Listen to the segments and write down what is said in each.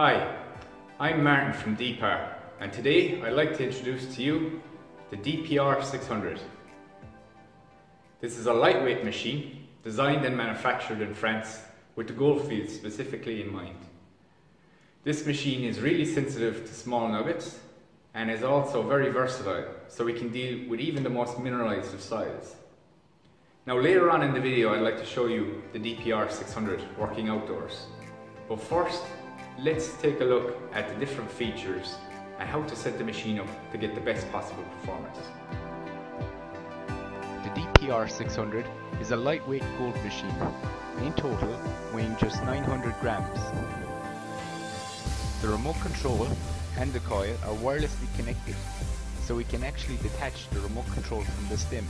Hi, I'm Martin from DEPAR, and today I'd like to introduce to you the DPR 600. This is a lightweight machine designed and manufactured in France with the goldfields specifically in mind. This machine is really sensitive to small nuggets and is also very versatile, so we can deal with even the most mineralized of soils. Now later on in the video I'd like to show you the DPR 600 working outdoors. But first, let's take a look at the different features and how to set the machine up to get the best possible performance. The DPR 600 is a lightweight gold machine, in total weighing just 900 grams. The remote control and the coil are wirelessly connected, so we can actually detach the remote control from the stem,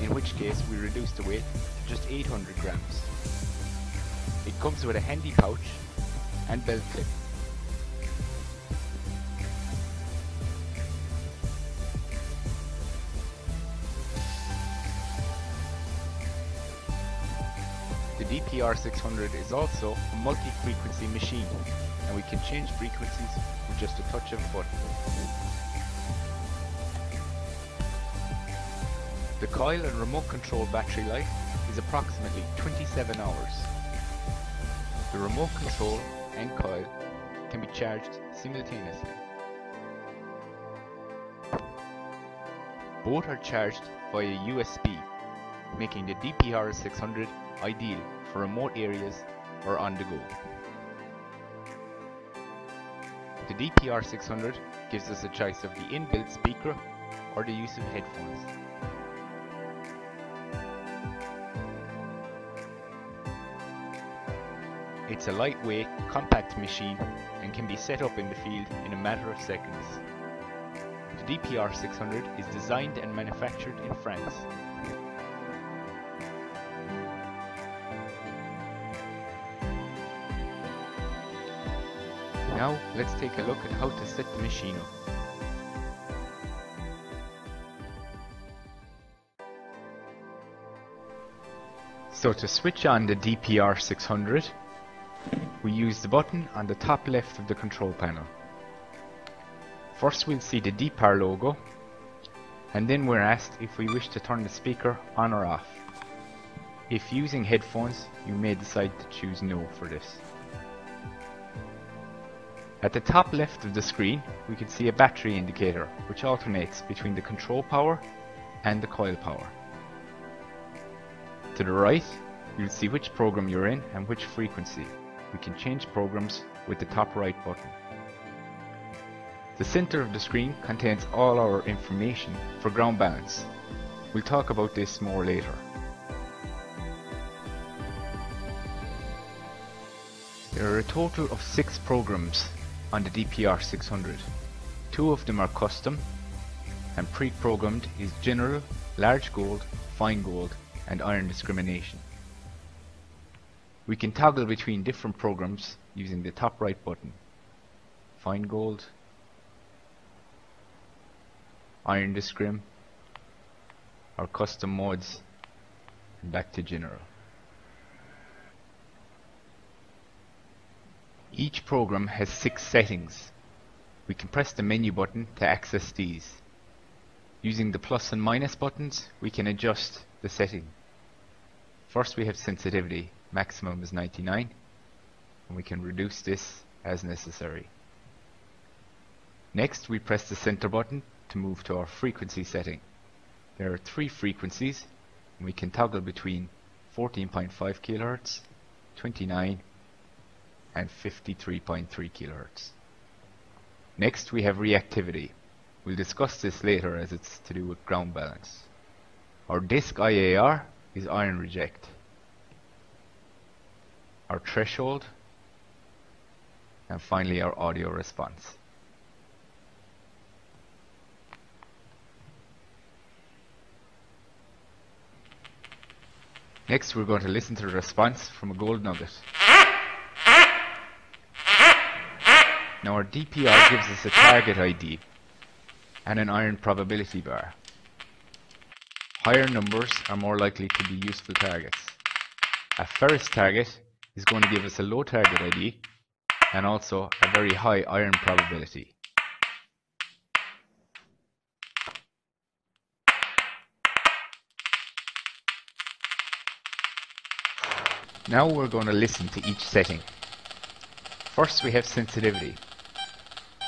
in which case we reduce the weight to just 800 grams. It comes with a handy pouch and belt clip. The DPR 600 is also a multi-frequency machine, and we can change frequencies with just a touch of a button. The coil and remote control battery life is approximately 27 hours. The remote control and coil can be charged simultaneously. Both are charged via USB, making the DPR 600 ideal for remote areas or on the go. The DPR 600 gives us a choice of the inbuilt speaker or the use of headphones. It's a lightweight, compact machine and can be set up in the field in a matter of seconds. The DPR 600 is designed and manufactured in France. Now let's take a look at how to set the machine up. So to switch on the DPR 600, we use the button on the top left of the control panel. First we'll see the DEPAR logo, and then we're asked if we wish to turn the speaker on or off. If using headphones, you may decide to choose no for this. At the top left of the screen, we can see a battery indicator which alternates between the control power and the coil power. To the right, you'll see which program you're in and which frequency. We can change programs with the top right button. The center of the screen contains all our information for ground balance. We'll talk about this more later. There are a total of 6 programs on the DPR 600. 2 of them are custom, and pre-programmed is general, large gold, fine gold and iron discrimination. We can toggle between different programs using the top right button. Fine gold, iron discrim, or custom modes, and back to general. Each program has 6 settings. We can press the menu button to access these. Using the plus and minus buttons, we can adjust the setting. First we have sensitivity. Maximum is 99, and we can reduce this as necessary. Next we press the center button to move to our frequency setting. There are 3 frequencies, and we can toggle between 14.5 kHz, 29 and 53.3 kHz. Next we have reactivity. We'll discuss this later as it's to do with ground balance. Our disc IAR is iron reject. Our threshold, and finally our audio response. Next we're going to listen to the response from a gold nugget. Now our DPR gives us a target ID and an iron probability bar. Higher numbers are more likely to be useful targets. A ferrous target is going to give us a low target ID, and also a very high iron probability. Now we're going to listen to each setting. First we have sensitivity.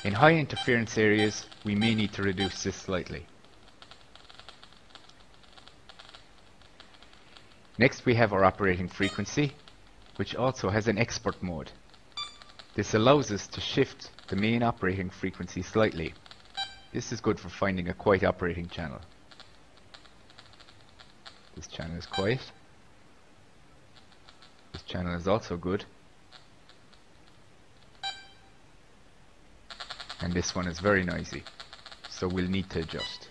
In high interference areas we may need to reduce this slightly. Next we have our operating frequency, which also has an expert mode. This allows us to shift the main operating frequency slightly. This is good for finding a quiet operating channel. This channel is quiet. This channel is also good. And this one is very noisy, so we'll need to adjust.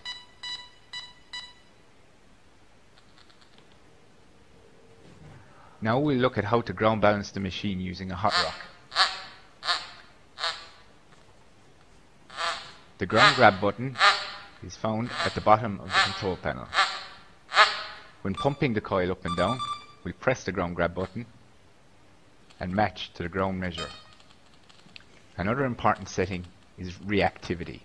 Now we'll look at how to ground balance the machine using a hot rock. The ground grab button is found at the bottom of the control panel. When pumping the coil up and down, we press the ground grab button and match to the ground measure. Another important setting is reactivity.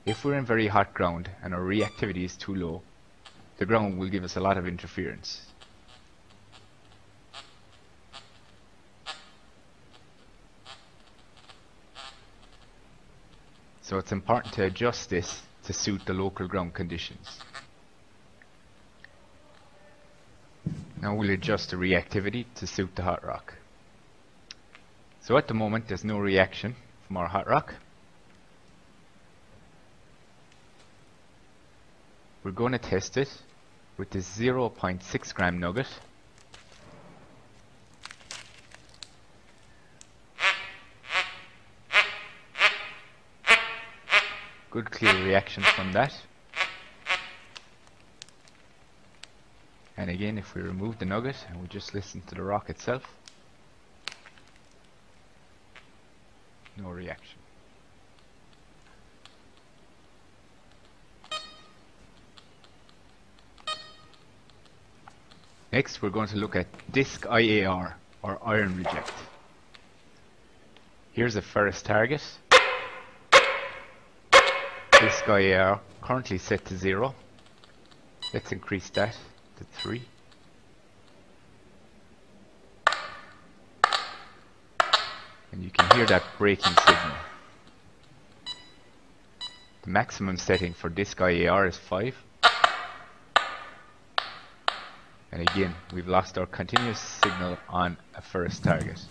If we're in very hot ground and our reactivity is too low, the ground will give us a lot of interference. So it's important to adjust this to suit the local ground conditions. Now we'll adjust the reactivity to suit the hot rock. So at the moment there's no reaction from our hot rock. We're going to test it with this 0.6 gram nugget. Good clear reaction from that. And again, if we remove the nugget and we just listen to the rock itself, no reaction. Next we're going to look at disc IAR, or iron reject. Here's a ferrous target. Disc IAR currently set to 0. Let's increase that to 3. And you can hear that braking signal. The maximum setting for disc IAR is 5. And again, we've lost our continuous signal on a ferrous target.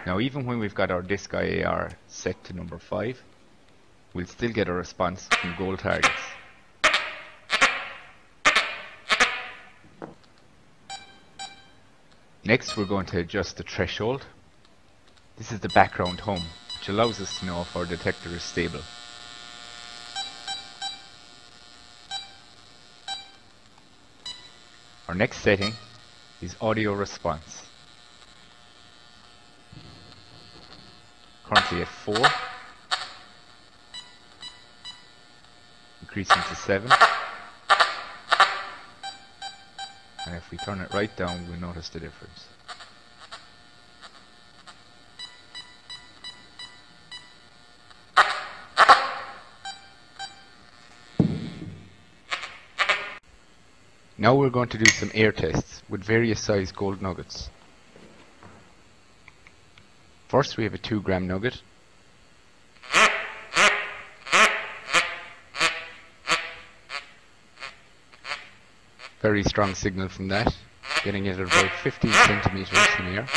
Now even when we've got our disc IAR set to number 5, we'll still get a response from gold targets. Next we're going to adjust the threshold. This is the background hum, which allows us to know if our detector is stable. Our next setting is audio response. Currently at 4. Increasing to 7. And if we turn it right down, we'll notice the difference. Now we're going to do some air tests with various size gold nuggets. First we have a 2 gram nugget. Very strong signal from that, getting it at about 15 centimeters in the air.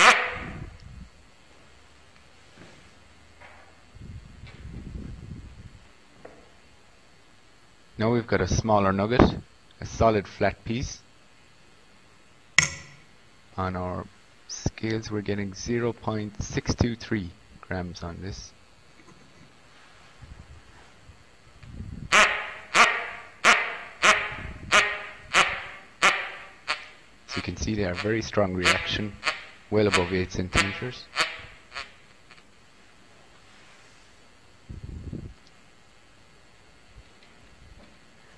Now we've got a smaller nugget, a solid flat piece. On our scales we're getting 0.623 grams on this. So you can see there, very strong reaction, well above 8 centimeters.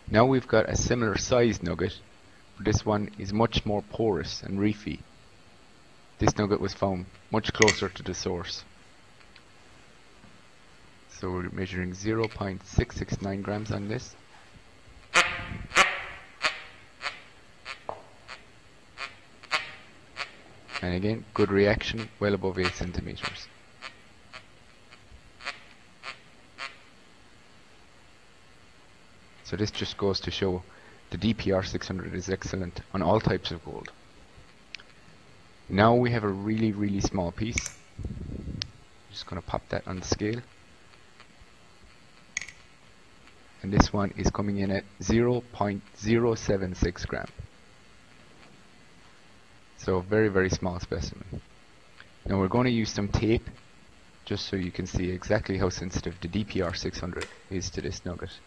Now we've got a similar sized nugget, but this one is much more porous and reefy. this nugget was found much closer to the source. So we're measuring 0.669 grams on this. And again, good reaction, well above 8 centimeters. So this just goes to show the DPR 600 is excellent on all types of gold. Now we have a really small piece. I'm just going to pop that on the scale. And this one is coming in at 0.076 gram. So very small specimen. Now we're going to use some tape just so you can see exactly how sensitive the DPR 600 is to this nugget.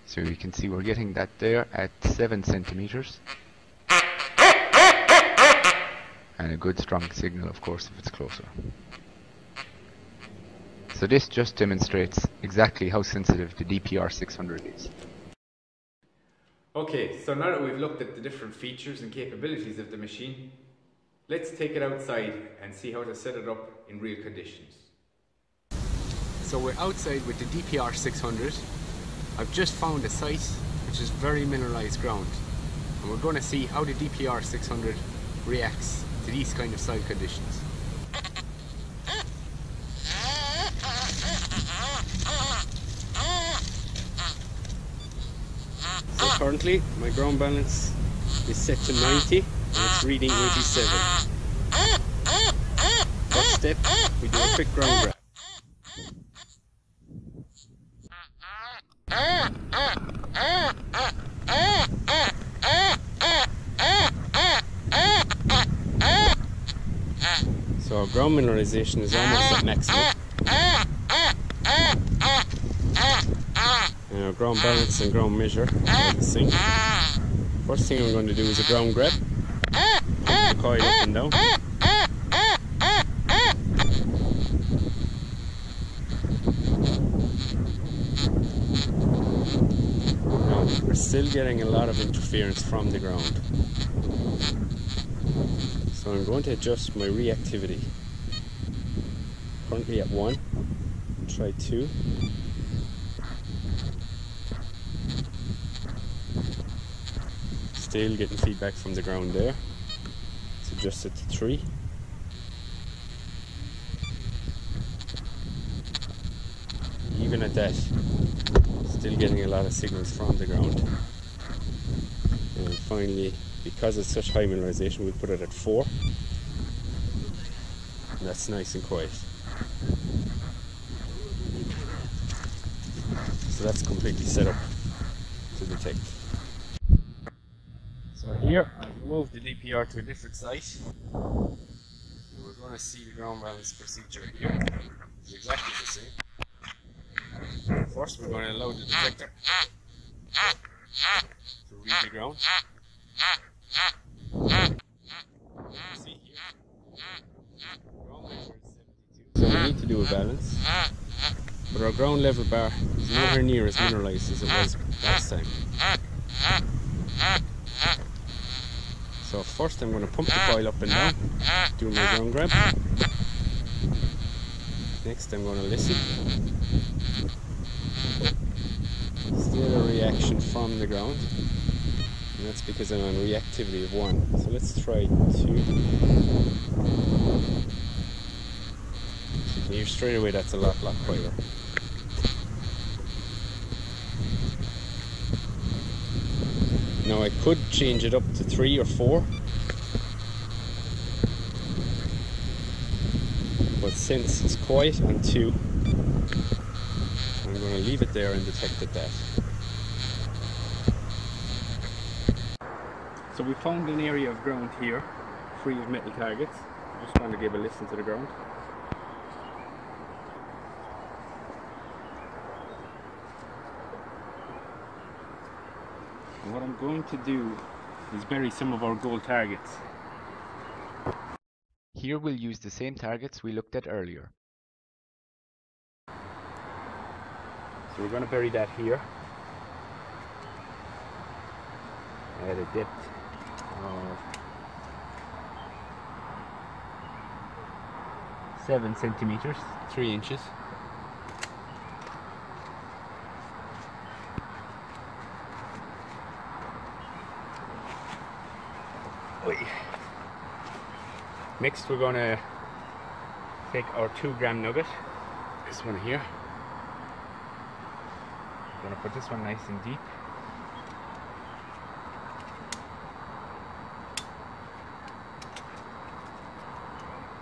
So you can see we're getting that there at 7 centimeters. And a good strong signal, of course, if it's closer. So this just demonstrates exactly how sensitive the DPR 600 is. Okay, so now that we've looked at the different features and capabilities of the machine, let's take it outside and see how to set it up in real conditions. So we're outside with the DPR 600. I've just found a site which is very mineralized ground, and we're going to see how the DPR 600 reacts to these kind of soil conditions. So currently my ground balance is set to 90 and it's reading 87. First step, we do a quick ground grab. So our ground mineralization is almost at maximum. And our ground balance and ground measure are the same. First thing I'm going to do is a ground grab. Pump the coil up and down. Now, we're still getting a lot of interference from the ground. So I'm going to adjust my reactivity. Currently at 1, try 2. Still getting feedback from the ground there. Let's adjust it to 3. Even at that, still getting a lot of signals from the ground. And finally, because it's such high mineralization, we put it at 4. And that's nice and quiet. So that's completely set up to detect. So here, I've moved the DPR to a different site. And we're going to see the ground balance procedure here. It's exactly the same. First, we're going to allow the detector to read the ground. See here. So we need to do a balance, but our ground level bar is nowhere near as mineralized as it was last time. So first I'm going to pump the coil up and down, do my ground grab. Next I'm going to listen. Still a reaction from the ground. And that's because I'm on reactivity of 1. So let's try 2. So you can hear straight away that's a lot quieter. Now I could change it up to 3 or 4. But since it's quiet on 2, I'm going to leave it there and detect at that. So we found an area of ground here, free of metal targets. I just want to give a listen to the ground. And what I'm going to do is bury some of our gold targets. Here we'll use the same targets we looked at earlier. So we're going to bury that here at a depth of 7 centimeters, 3 inches. Next we're going to take our 2-gram nugget, this one here. We're going to put this one nice and deep.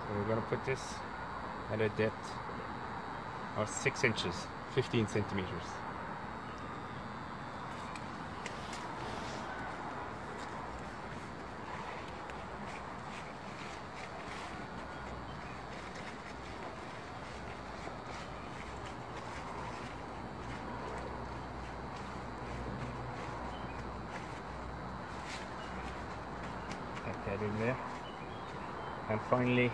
So we're going to put this at a depth of 6 inches, 15 centimeters. That in there, and finally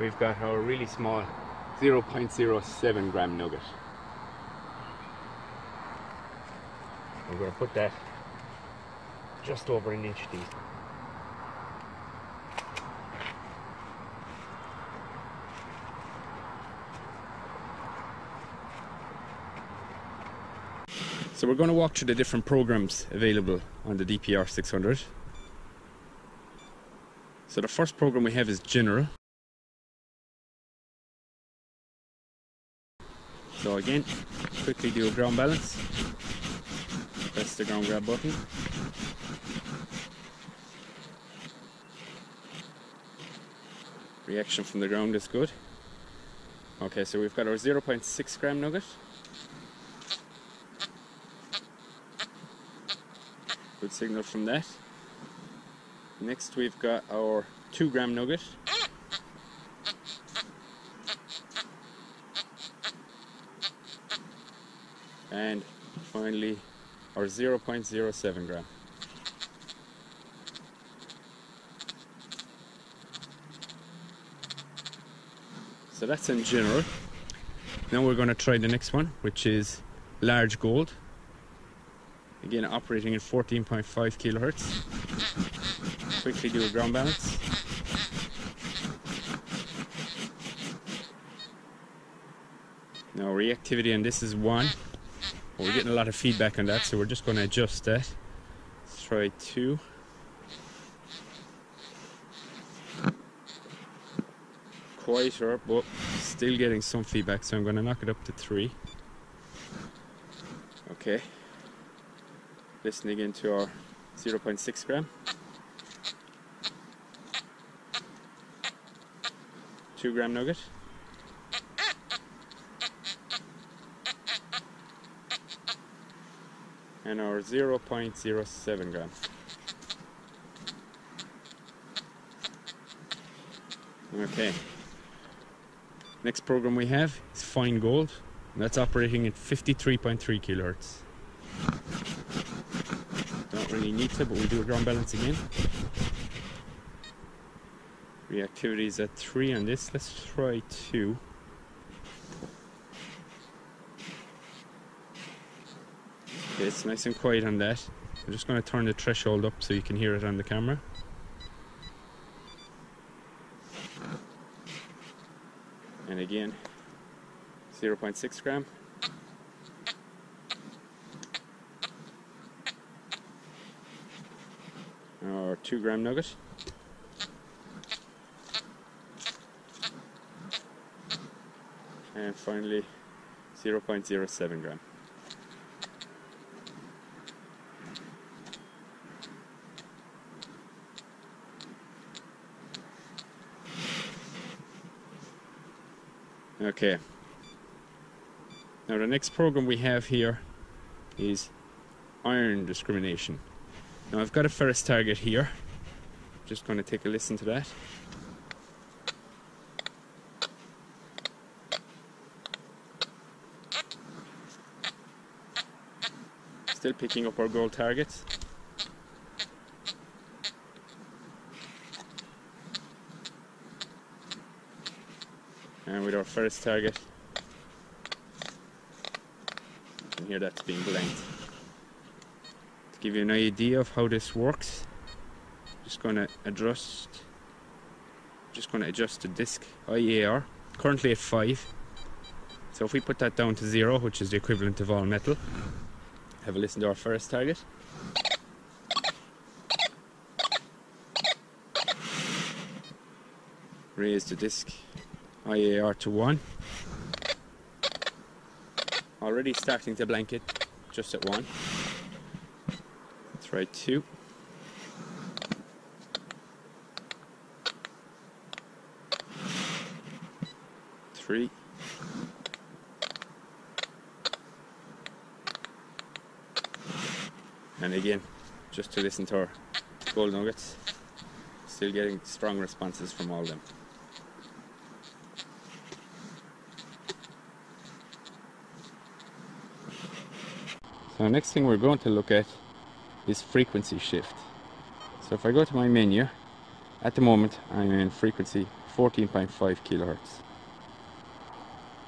we've got our really small 0.07 gram nugget. We're going to put that just over an inch deep. So we're going to walk through the different programs available on the DPR 600. So the first program we have is Genera. So again, quickly do a ground balance. Press the ground grab button. Reaction from the ground is good. Okay, so we've got our 0.6 gram nugget. Good signal from that. Next we've got our 2-gram nugget. And finally our 0.07 gram. So that's in general. Now we're going to try the next one, which is large gold. Again, operating at 14.5 kilohertz. Quickly do a ground balance. Now reactivity on this is 1. We're getting a lot of feedback on that, so we're just going to adjust that. Let's try 2. Quieter, but still getting some feedback, so I'm going to knock it up to 3. Okay. Listening into our 0.6 gram. 2-gram nugget. And our 0.07 gram. Okay. Next program we have is fine gold. And that's operating at 53.3 kilohertz. Don't really need to, but we'll do a ground balance again. Reactivity is at 3 on this. Let's try 2. Okay, it's nice and quiet on that. I'm just going to turn the threshold up so you can hear it on the camera. And again, 0.6 gram. Or 2-gram nugget. And finally 0.07 gram. Okay. Now the next program we have here is iron discrimination. Now I've got a ferrous target here. Just going to take a listen to that. Still picking up our gold targets. And with our first target, you can hear that's being blanked. To give you an idea of how this works, just going to adjust the disc IAR, currently at 5. So if we put that down to 0, which is the equivalent of all metal, have a listen to our first target. Raise the disc IAR to 1. Already starting to blank it just at 1. Let's try 2. 3. And again, just to listen to our gold nuggets, still getting strong responses from all of them. So the next thing we're going to look at is frequency shift. So if I go to my menu, at the moment I'm in frequency 14.5 kilohertz.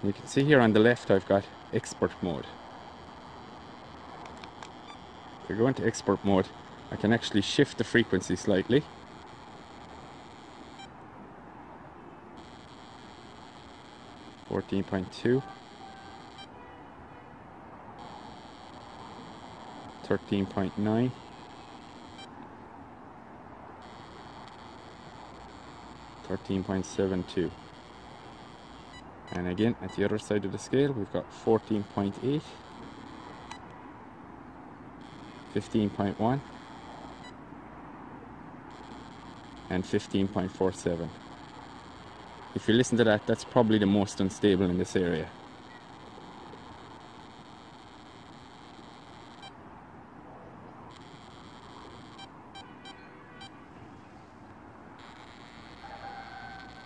You can see here on the left I've got expert mode. If I go into expert mode, I can actually shift the frequency slightly. (14.2), 13.9, 13.72. And again, at the other side of the scale, we've got 14.8, 15.1, and 15.47. If you listen to that, that's probably the most unstable in this area.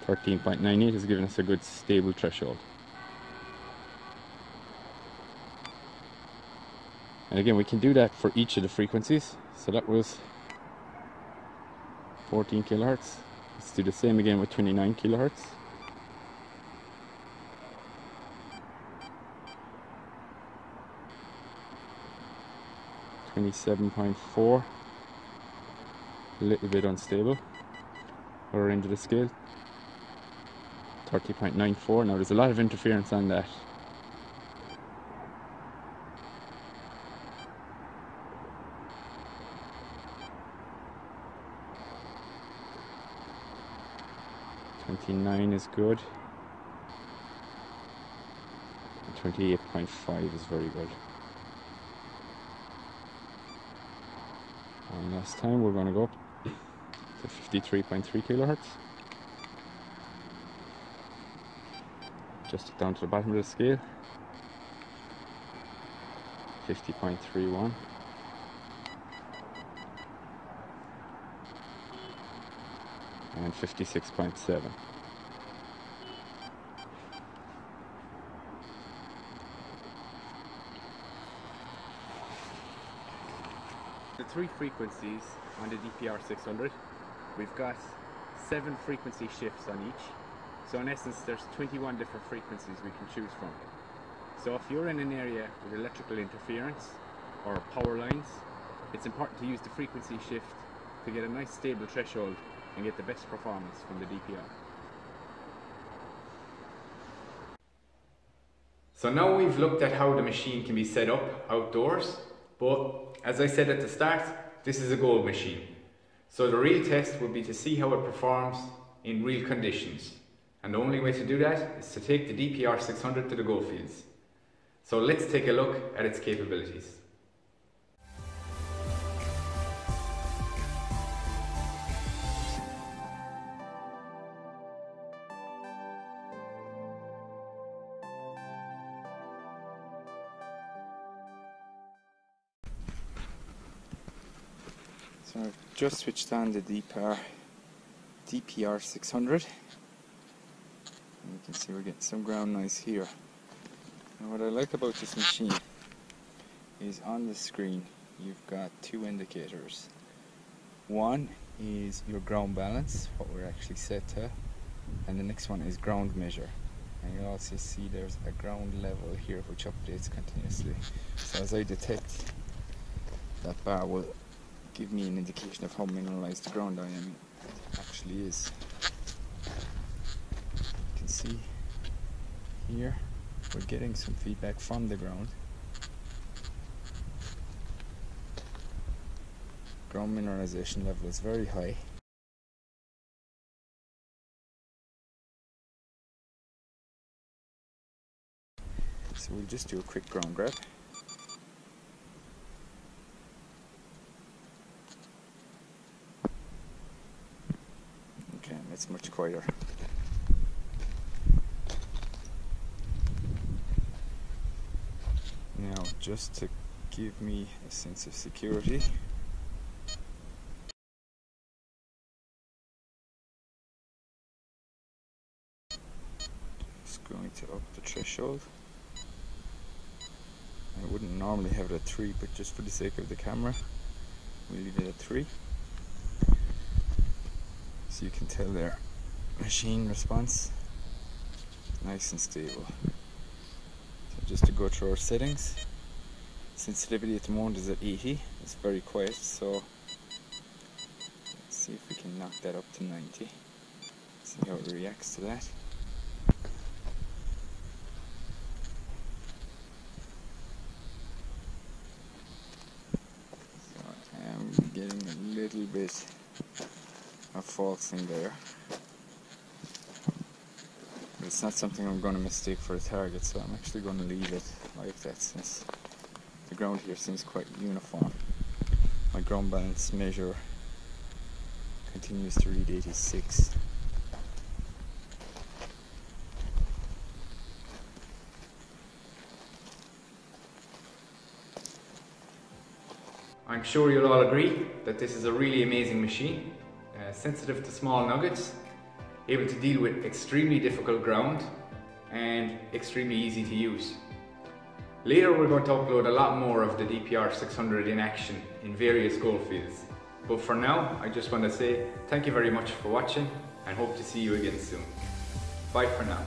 (13.98) has given us a good stable threshold. And again, we can do that for each of the frequencies. So that was 14 kilohertz. Let's do the same again with 29 kilohertz. (27.4), a little bit unstable. Lower end of the scale, 30.94. Now there's a lot of interference on that. (29) is good. 28.5 is very good. And last time we're going to go up to 53.3 kilohertz. Just down to the bottom of the scale. 50.31. And 56.7. The 3 frequencies on the DPR 600, we've got 7 frequency shifts on each. So in essence, there's 21 different frequencies we can choose from. So if you're in an area with electrical interference or power lines, it's important to use the frequency shift to get a nice stable threshold and get the best performance from the DPR. So now we've looked at how the machine can be set up outdoors, but as I said at the start, this is a gold machine. So the real test would be to see how it performs in real conditions. And the only way to do that is to take the DPR 600 to the go fields. So let's take a look at its capabilities. So I've just switched on the DPR 600. And you can see we're getting some ground noise here. And what I like about this machine is on the screen you've got 2 indicators. One is your ground balance, what we're actually set to, and the next one is ground measure. and you'll also see there's a ground level here which updates continuously. So as I detect, that bar will give me an indication of how mineralized the ground I am actually is. You can see here we're getting some feedback from the ground. Ground mineralization level is very high. So we'll just do a quick ground grab. Okay, that's much quieter. Now, just to give me a sense of security, just going to up the threshold. I wouldn't normally have it at 3, but just for the sake of the camera, we'll leave it at 3. So you can tell there, machine response, nice and stable. So just to go through our settings, sensitivity at the moment is at 80, it's very quiet, so let's see if we can knock that up to 90, see how it reacts to that. So I am getting a little bit of falsing there. But it's not something I'm going to mistake for a target, so I'm actually going to leave it like that since the ground here seems quite uniform. My ground balance measure continues to read 86. I'm sure you'll all agree that this is a really amazing machine, sensitive to small nuggets, able to deal with extremely difficult ground and extremely easy to use. Later we're going to upload a lot more of the DPR 600 in action in various gold fields. But for now, I just want to say thank you very much for watching and hope to see you again soon. Bye for now.